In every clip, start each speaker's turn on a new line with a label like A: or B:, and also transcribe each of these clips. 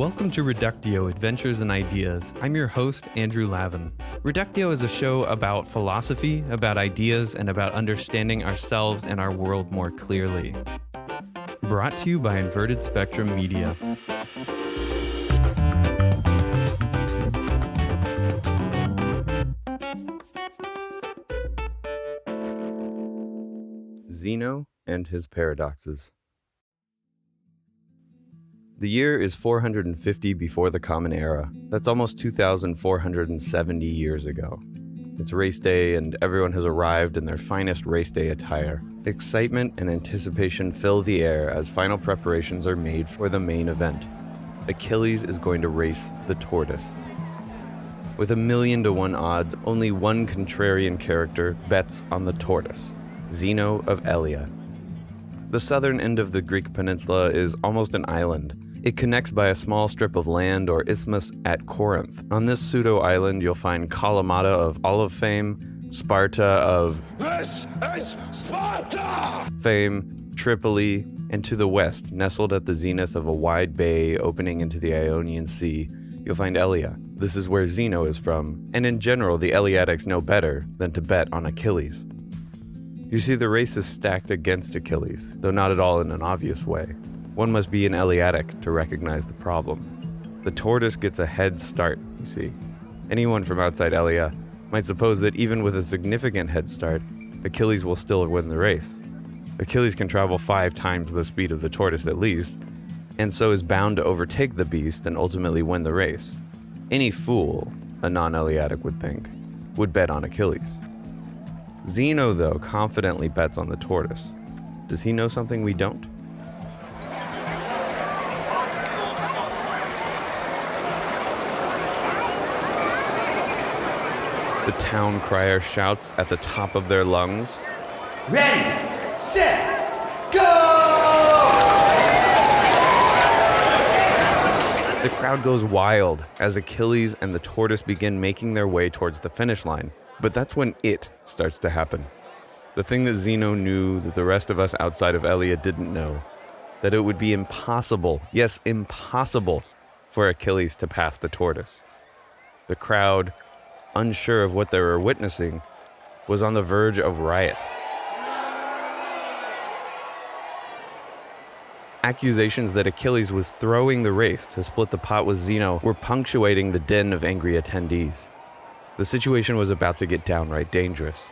A: Welcome to Reductio Adventures and Ideas. I'm your host, Andrew Lavin. Reductio is a show about philosophy, about ideas, and about understanding ourselves and our world more clearly. Brought to you by Inverted Spectrum Media. Zeno and his paradoxes. The year is 450 before the Common Era. That's almost 2,470 years ago. It's race day and everyone has arrived in their finest race day attire. Excitement and anticipation fill the air as final preparations are made for the main event. Achilles is going to race the tortoise. With 1,000,000 to 1 odds, only one contrarian character bets on the tortoise, Zeno of Elea. The southern end of the Greek peninsula is almost an island. It connects by a small strip of land or isthmus at Corinth. On this pseudo-island, you'll find Kalamata of olive fame, Sparta of
B: This is Sparta!
A: fame, Tripoli, and to the west, nestled at the zenith of a wide bay opening into the Ionian Sea, you'll find Elea. This is where Zeno is from, and in general, the Eleatics know better than to bet on Achilles. You see, the race is stacked against Achilles, though not at all in an obvious way. One must be an Eleatic to recognize the problem. The tortoise gets a head start, you see. Anyone from outside Elea might suppose that even with a significant head start, Achilles will still win the race. Achilles can travel 5 times the speed of the tortoise at least, and so is bound to overtake the beast and ultimately win the race. Any fool, a non-Eleatic would think, would bet on Achilles. Zeno, though, confidently bets on the tortoise. Does he know something we don't? The town crier shouts at the top of their lungs,
B: Ready, set, go!
A: The crowd goes wild as Achilles and the tortoise begin making their way towards the finish line. But that's when it starts to happen. The thing that Zeno knew that the rest of us outside of Elea didn't know. That it would be impossible, yes, impossible, for Achilles to pass the tortoise. The crowd, unsure of what they were witnessing, was on the verge of riot. Accusations that Achilles was throwing the race to split the pot with Zeno were punctuating the din of angry attendees. The situation was about to get downright dangerous.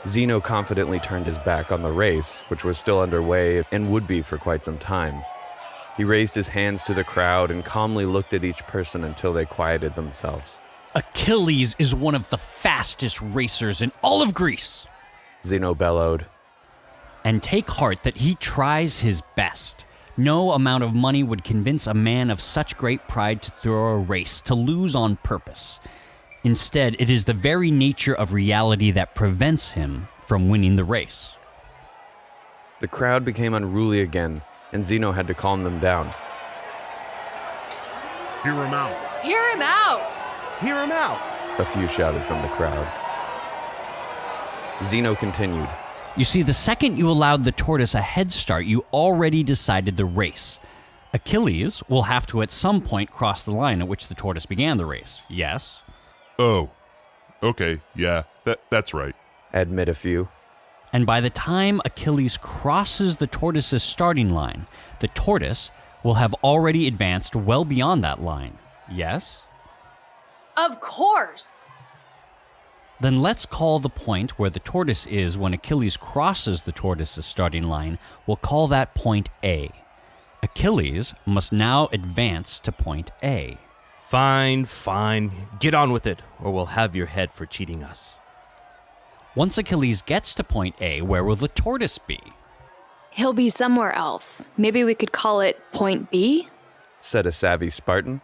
A: Zeno confidently turned his back on the race, which was still underway and would be for quite some time. He raised his hands to the crowd and calmly looked at each person until they quieted themselves.
C: Achilles is one of the fastest racers in all of Greece.
A: Zeno bellowed.
C: And take heart that he tries his best. No amount of money would convince a man of such great pride to throw a race, to lose on purpose. Instead, it is the very nature of reality that prevents him from winning the race.
A: The crowd became unruly again, and Zeno had to calm them down.
B: Hear him out.
D: Hear him out!
B: Hear him out.
A: A few shouted from the crowd. Zeno continued.
C: You see, the second you allowed the tortoise a head start, you already decided the race. Achilles will have to at some point cross the line at which the tortoise began the race. Yes?
E: Oh, okay, yeah, that's right.
A: Admit a few.
C: And by the time Achilles crosses the tortoise's starting line, the tortoise will have already advanced well beyond that line. Yes?
D: Of course!
C: Then let's call the point where the tortoise is when Achilles crosses the tortoise's starting line, we'll call that point A. Achilles must now advance to point A.
F: Fine. Get on with it, or we'll have your head for cheating us.
C: Once Achilles gets to point A, where will the tortoise be?
D: He'll be somewhere else. Maybe we could call it point B?
A: Said a savvy Spartan.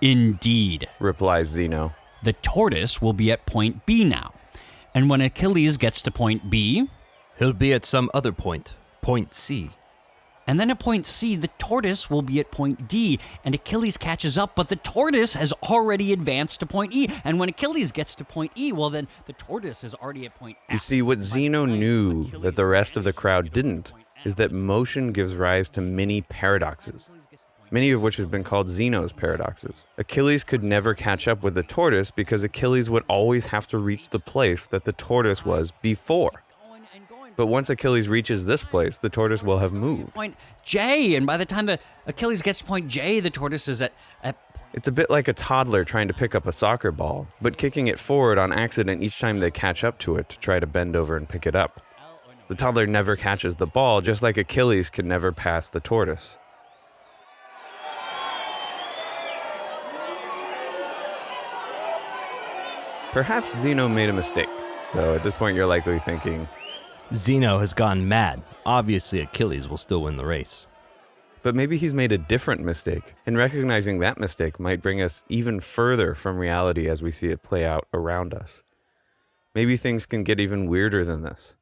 C: Indeed.
A: Replies Zeno.
C: The tortoise will be at point B now. And when Achilles gets to point B,
F: He'll be at some other point, point C.
C: and then at point C, the tortoise will be at point D, and Achilles catches up, but the tortoise has already advanced to point E. And when Achilles gets to point E, well then, the tortoise is already at point F.
A: You see, what Zeno knew that the rest of the crowd didn't is that motion gives rise to many paradoxes, many of which have been called Zeno's paradoxes. Achilles could never catch up with the tortoise because Achilles would always have to reach the place that the tortoise was before. But once Achilles reaches this place, the tortoise will have moved.
C: Point J, and by the time the Achilles gets to point J, the tortoise is at
A: It's a bit like a toddler trying to pick up a soccer ball, but kicking it forward on accident each time they catch up to it to try to bend over and pick it up. The toddler never catches the ball, just like Achilles could never pass the tortoise. Perhaps Zeno made a mistake, though at this point you're likely thinking,
F: Zeno has gone mad. Obviously, Achilles will still win the race.
A: but maybe he's made a different mistake, and recognizing that mistake might bring us even further from reality as we see it play out around us. Maybe things can get even weirder than this.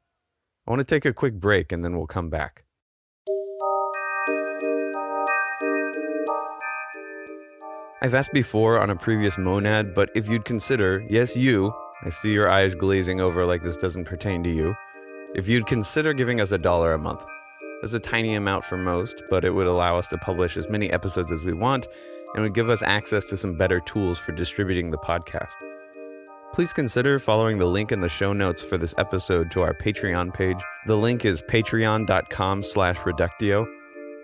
A: I want to take a quick break and then we'll come back. I've asked before on a previous monad, but if you'd consider, yes you, I see your eyes glazing over like this doesn't pertain to you, if you'd consider giving us $1 a month. That's a tiny amount for most, but it would allow us to publish as many episodes as we want and would give us access to some better tools for distributing the podcast. Please consider following the link in the show notes for this episode to our Patreon page. The link is patreon.com/reductio.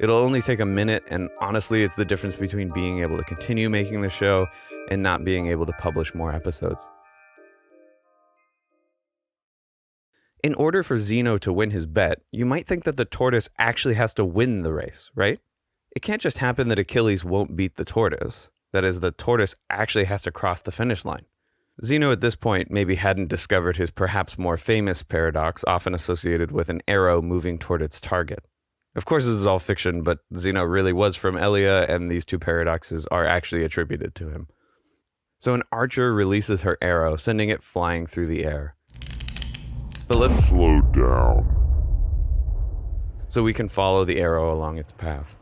A: It'll only take a minute, and honestly, it's the difference between being able to continue making the show and not being able to publish more episodes. In order for Zeno to win his bet, you might think that the tortoise actually has to win the race, right? It can't just happen that Achilles won't beat the tortoise. That is, the tortoise actually has to cross the finish line. Zeno at this point maybe hadn't discovered his perhaps more famous paradox, often associated with an arrow moving toward its target. Of course, this is all fiction, but Zeno really was from Elia, and these two paradoxes are actually attributed to him. So an archer releases her arrow, sending it flying through the air. But let's
E: Slow down.
A: so we can follow the arrow along its path.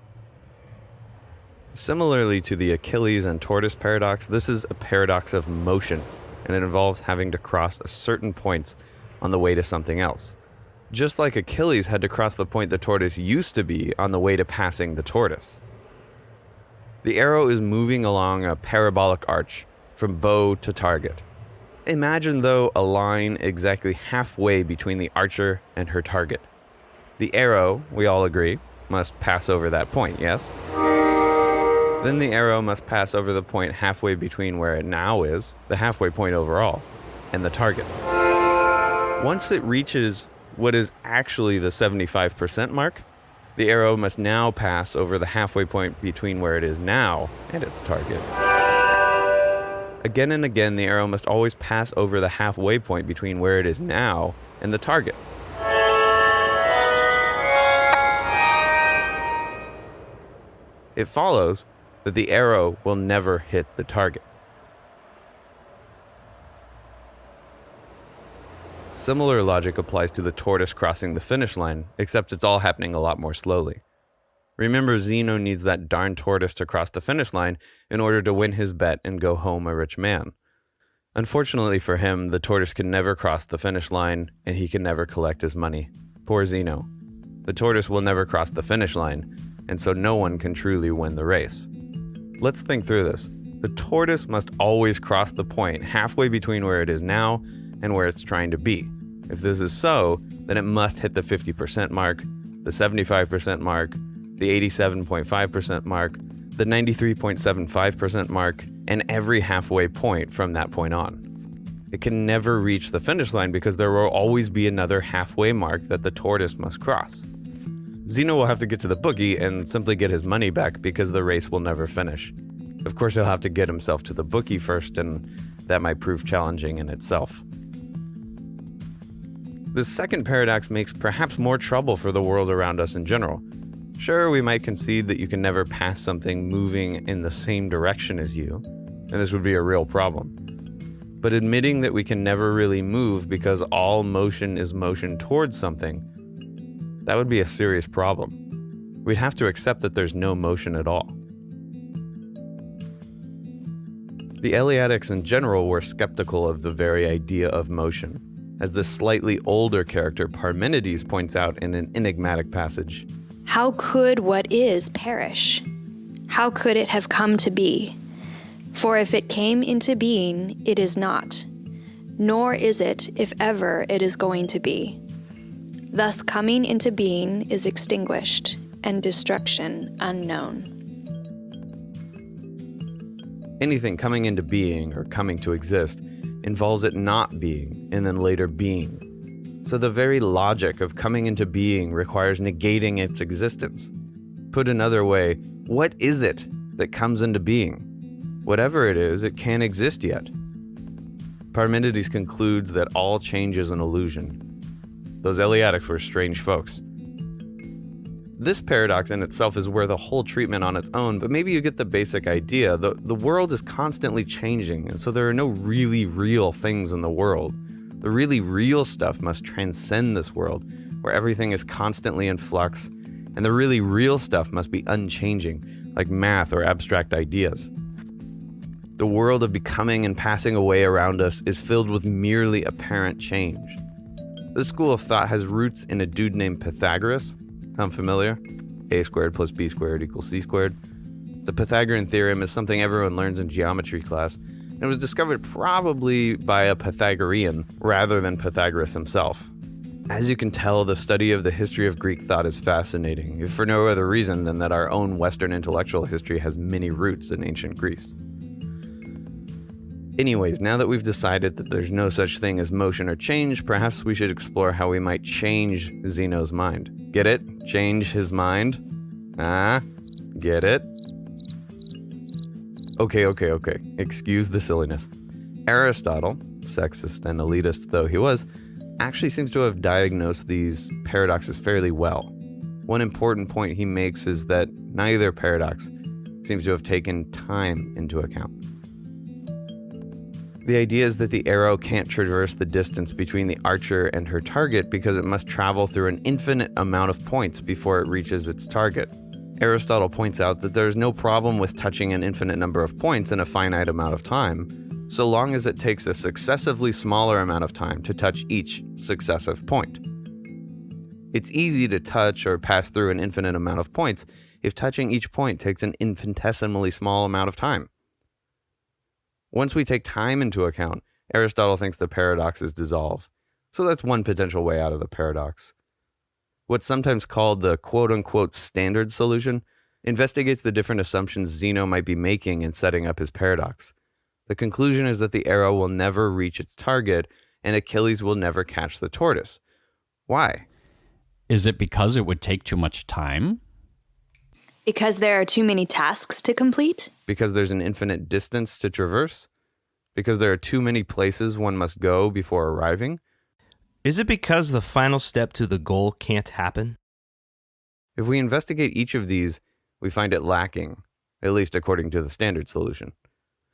A: Similarly to the Achilles and tortoise paradox, this is a paradox of motion, and it involves having to cross certain points on the way to something else. Just like Achilles had to cross the point the tortoise used to be on the way to passing the tortoise. The arrow is moving along a parabolic arch from bow to target. Imagine, though, a line exactly halfway between the archer and her target. The arrow, we all agree, must pass over that point, yes? Then the arrow must pass over the point halfway between where it now is, the halfway point overall, and the target. Once it reaches what is actually the 75% mark, the arrow must now pass over the halfway point between where it is now and its target. Again and again, the arrow must always pass over the halfway point between where it is now and the target. It follows that the arrow will never hit the target. Similar logic applies to the tortoise crossing the finish line, except it's all happening a lot more slowly. Remember, Zeno needs that darn tortoise to cross the finish line in order to win his bet and go home a rich man. Unfortunately for him, the tortoise can never cross the finish line, and he can never collect his money. Poor Zeno. The tortoise will never cross the finish line, and so no one can truly win the race. Let's think through this. The tortoise must always cross the point halfway between where it is now and where it's trying to be. If this is so, then it must hit the 50% mark, the 75% mark, the 87.5% mark, the 93.75% mark, and every halfway point from that point on. It can never reach the finish line because there will always be another halfway mark that the tortoise must cross. Zeno will have to get to the bookie and simply get his money back because the race will never finish. Of course, he'll have to get himself to the bookie first, and that might prove challenging in itself. This second paradox makes perhaps more trouble for the world around us in general. Sure, we might concede that you can never pass something moving in the same direction as you, and this would be a real problem. But admitting that we can never really move because all motion is motion towards something, that would be a serious problem. We'd have to accept that there's no motion at all. The Eleatics in general were skeptical of the very idea of motion. as the slightly older character Parmenides points out in an enigmatic passage.
D: How could what is perish? How could it have come to be? For if it came into being, it is not, nor is it if ever it is going to be. Thus coming into being is extinguished, and destruction unknown.
A: Anything coming into being or coming to exist involves it not being and then later being. So the very logic of coming into being requires negating its existence. Put another way, what is it that comes into being? Whatever it is, it can't exist yet. Parmenides concludes that all change is an illusion. Those Eleatics were strange folks. This paradox in itself is worth a whole treatment on its own, but maybe you get the basic idea. The world is constantly changing, and so there are no really real things in the world. The really real stuff must transcend this world, where everything is constantly in flux, and the really real stuff must be unchanging, like math or abstract ideas. The world of becoming and passing away around us is filled with merely apparent change. This school of thought has roots in a dude named Pythagoras. Sound familiar? A squared plus b squared equals c squared. The Pythagorean theorem is something everyone learns in geometry class, and it was discovered probably by a Pythagorean rather than Pythagoras himself. As you can tell, the study of the history of Greek thought is fascinating, if for no other reason than that our own Western intellectual history has many roots in ancient Greece. Anyways, now that we've decided that there's no such thing as motion or change, perhaps we should explore how we might change Zeno's mind. Get it? Change his mind? Get it? Okay. Excuse the silliness. Aristotle, sexist and elitist though he was, actually seems to have diagnosed these paradoxes fairly well. One important point he makes is that neither paradox seems to have taken time into account. The idea is that the arrow can't traverse the distance between the archer and her target because it must travel through an infinite amount of points before it reaches its target. Aristotle points out that there's no problem with touching an infinite number of points in a finite amount of time, so long as it takes a successively smaller amount of time to touch each successive point. It's easy to touch or pass through an infinite amount of points if touching each point takes an infinitesimally small amount of time. Once we take time into account, Aristotle thinks the paradoxes dissolve. So that's one potential way out of the paradox. What's sometimes called the quote-unquote standard solution investigates the different assumptions Zeno might be making in setting up his paradox. The conclusion is that the arrow will never reach its target and Achilles will never catch the tortoise. Why?
C: Is it because it would take too much time?
D: Because there are too many tasks to complete?
A: Because there's an infinite distance to traverse? Because there are too many places one must go before arriving?
F: Is it because the final step to the goal can't happen?
A: If we investigate each of these, we find it lacking, at least according to the standard solution.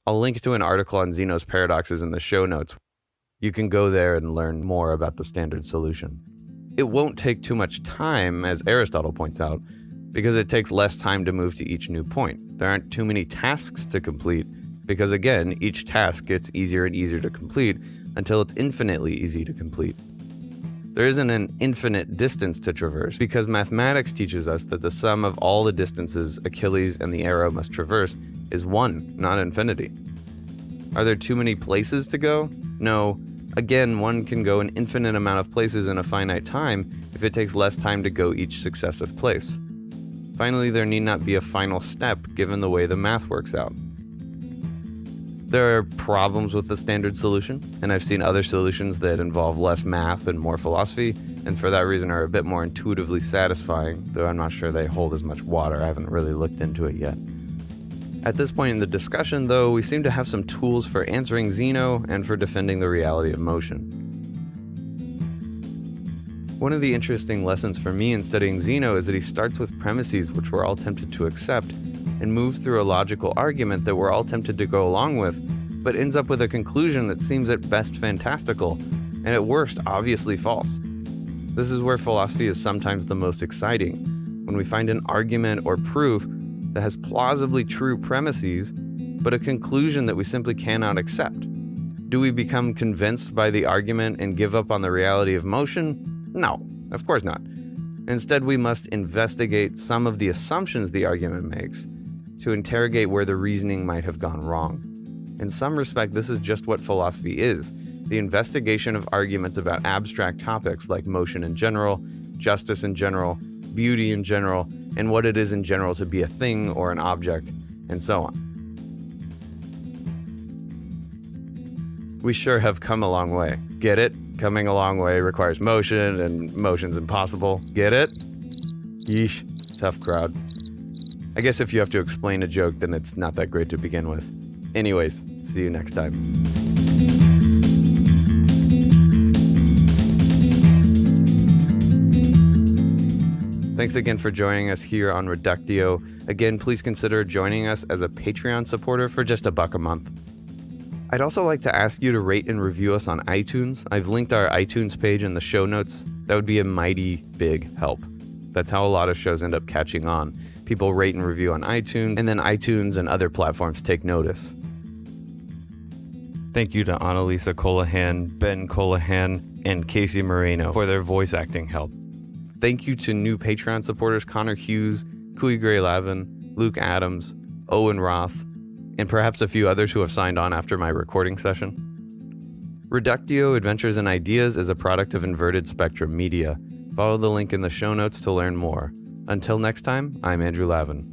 A: I'll link to an article on Zeno's paradoxes in the show notes. You can go there and learn more about the standard solution. It won't take too much time, as Aristotle points out, because it takes less time to move to each new point. There aren't too many tasks to complete, because again, each task gets easier and easier to complete until it's infinitely easy to complete. There isn't an infinite distance to traverse, because mathematics teaches us that the sum of all the distances Achilles and the arrow must traverse is 1, not infinity. Are there too many places to go? No. Again, one can go an infinite amount of places in a finite time if it takes less time to go each successive place. Finally, there need not be a final step given the way the math works out. There are problems with the standard solution, and I've seen other solutions that involve less math and more philosophy, and for that reason are a bit more intuitively satisfying, though I'm not sure they hold as much water. I haven't really looked into it yet. At this point in the discussion, though, we seem to have some tools for answering Zeno and for defending the reality of motion. One of the interesting lessons for me in studying Zeno is that he starts with premises which we're all tempted to accept and moves through a logical argument that we're all tempted to go along with, but ends up with a conclusion that seems at best fantastical and at worst obviously false. This is where philosophy is sometimes the most exciting, when we find an argument or proof that has plausibly true premises, but a conclusion that we simply cannot accept. Do we become convinced by the argument and give up on the reality of motion? No, of course not. Instead, we must investigate some of the assumptions the argument makes to interrogate where the reasoning might have gone wrong. In some respect, this is just what philosophy is: the investigation of arguments about abstract topics like motion in general, justice in general, beauty in general, and what it is in general to be a thing or an object, and so on. We sure have come a long way. Get it? Coming a long way requires motion, and motion's impossible. Get it? Yeesh. Tough crowd. I guess if you have to explain a joke, then it's not that great to begin with. Anyways, see you next time. Thanks again for joining us here on Reductio. Again, please consider joining us as a Patreon supporter for just $1 a month. I'd also like to ask you to rate and review us on iTunes. I've linked our iTunes page in the show notes. That would be a mighty big help. That's how a lot of shows end up catching on. People rate and review on iTunes, and then iTunes and other platforms take notice. Thank you to Annalisa Colahan, Ben Colahan, and Casey Moreno for their voice acting help. Thank you to new Patreon supporters Connor Hughes, Kui Gray Lavin, Luke Adams, Owen Roth, and perhaps a few others who have signed on after my recording session. Reductio Adventures and Ideas is a product of Inverted Spectrum Media. Follow the link in the show notes to learn more. Until next time, I'm Andrew Lavin.